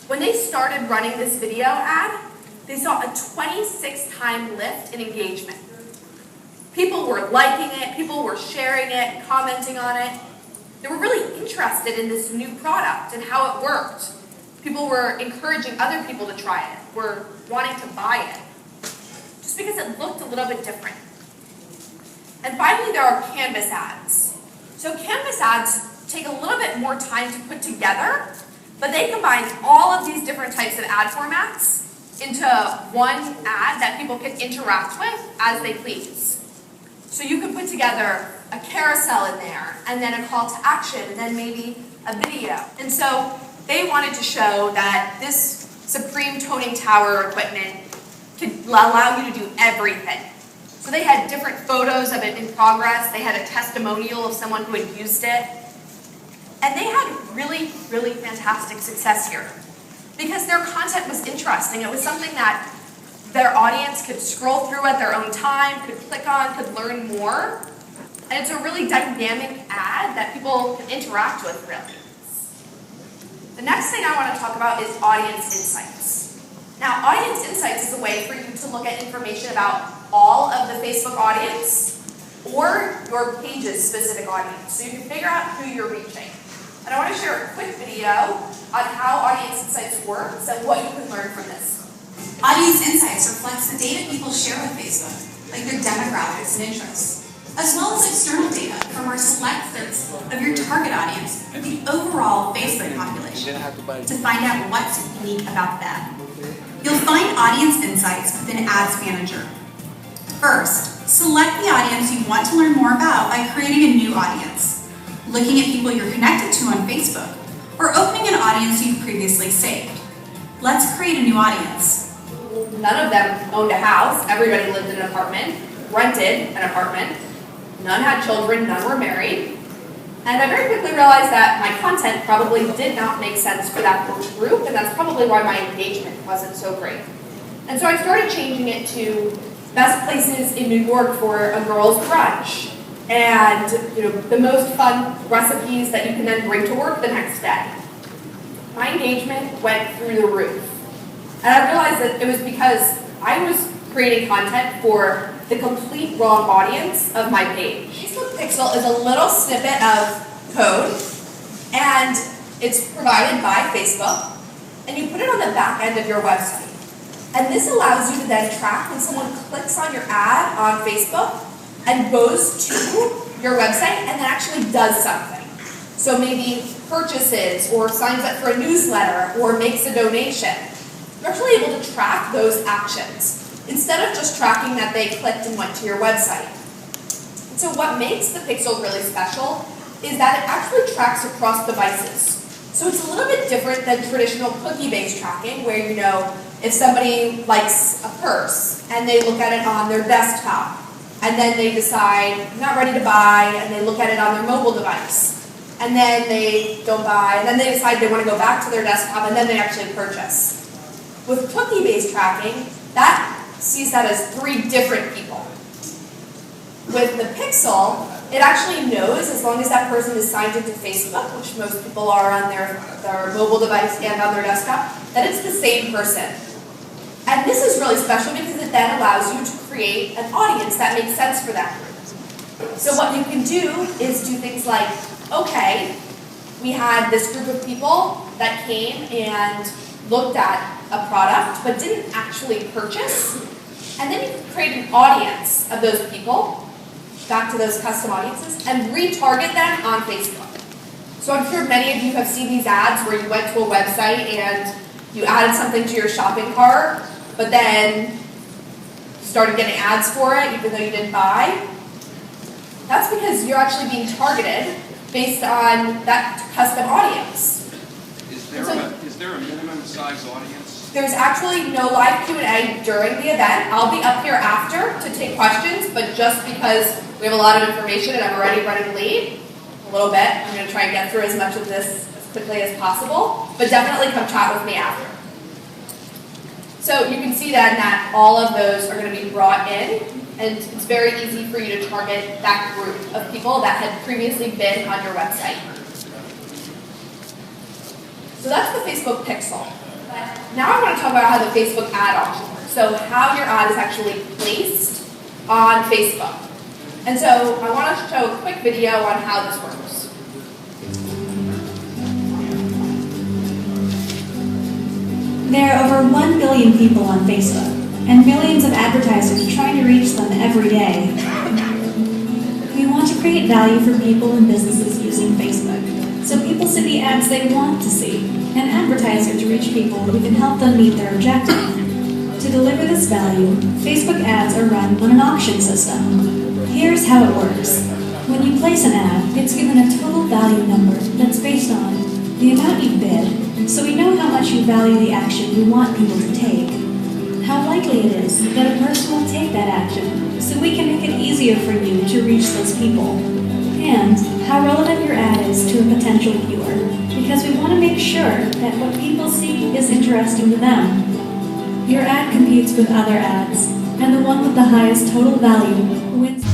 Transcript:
When they started running this video ad, they saw a 26-time lift in engagement. People were liking it, people were sharing it, commenting on it. They were really interested in this new product and how it worked. People were encouraging other people to try it, were wanting to buy it, just because it looked a little bit different. And finally, there are Canvas ads. So Canvas ads take a little bit more time to put together, but they combine all of these different types of ad formats into one ad that people can interact with as they please. So you can put together a carousel in there, and then a call to action, and then maybe a video. And so they wanted to show that this Supreme Toning Tower equipment could allow you to do everything. So they had different photos of it in progress. They had a testimonial of someone who had used it. And they had really, really fantastic success here because their content was interesting. It was something that their audience could scroll through at their own time, could click on, could learn more. And it's a really dynamic ad that people can interact with, really. The next thing I want to talk about is audience insights. Now, audience insights is a way for you to look at information about all of the Facebook audience or your page's specific audience, so you can figure out who you're reaching. And I want to share a quick video on how audience insights works and what you can learn from this. Audience insights reflects the data people share with Facebook, like their demographics and interests, as well as external data from our select sets of your target audience or the overall Facebook population to find out what's unique about them. You'll find audience insights within Ads Manager. First, select the audience you want to learn more about by creating a new audience, looking at people you're connected to on Facebook, or opening an audience you've previously saved. Let's create a new audience. None of them owned a house. Everybody lived in an apartment, rented an apartment. None had children, none were married. And I very quickly realized that my content probably did not make sense for that group, and that's probably why my engagement wasn't so great. And so I started changing it to best places in New York for a girls' brunch, and the most fun recipes that you can then bring to work the next day. My engagement went through the roof. And I realized that it was because I was creating content for the complete wrong audience of my page. Facebook Pixel is a little snippet of code, and it's provided by Facebook, and you put it on the back end of your website. And this allows you to then track when someone clicks on your ad on Facebook and goes to your website and then actually does something. So maybe purchases or signs up for a newsletter or makes a donation. You're actually able to track those actions instead of just tracking that they clicked and went to your website. And so what makes the Pixel really special is that it actually tracks across devices. So it's a little bit different than traditional cookie-based tracking where if somebody likes a purse and they look at it on their desktop and then they decide, I'm not ready to buy, and they look at it on their mobile device. And then they don't buy, and then they decide they want to go back to their desktop, and then they actually purchase. With cookie-based tracking, that sees that as 3 different people. With the Pixel, it actually knows, as long as that person is signed into Facebook, which most people are on their mobile device and on their desktop, that it's the same person. And this is really special because it then allows you to create an audience that makes sense for that group. So what you can do is do things like, okay, we had this group of people that came and looked at a product but didn't actually purchase. And then you can create an audience of those people, back to those custom audiences, and retarget them on Facebook. So I'm sure many of you have seen these ads where you went to a website and you added something to your shopping cart, but then started getting ads for it even though you didn't buy. That's because you're actually being targeted based on that custom audience. Is there a minimum size audience? There's actually no live Q&A during the event. I'll be up here after to take questions, but just because we have a lot of information and I'm already running late, a little bit, I'm going to try and get through as much of this as quickly as possible, but definitely come chat with me after. So you can see then that all of those are going to be brought in, and it's very easy for you to target that group of people that had previously been on your website. So that's the Facebook Pixel. Now I want to talk about how the Facebook ad option works. So how your ad is actually placed on Facebook. And so I want to show a quick video on how this works. There are over 1 billion people on Facebook, and millions of advertisers trying to reach them every day. We want to create value for people and businesses using Facebook, so people see the ads they want to see, and advertisers reach people who can help them meet their objective. To deliver this value, Facebook ads are run on an auction system. Here's how it works. When you place an ad, it's given a total value number that's based on the amount you bid, so we know how much you value the action you want people to take. How likely it is that a person will take that action, so we can make it easier for you to reach those people. And how relevant your ad is to a potential viewer, because we want to make sure that what people see is interesting to them. Your ad competes with other ads, and the one with the highest total value wins.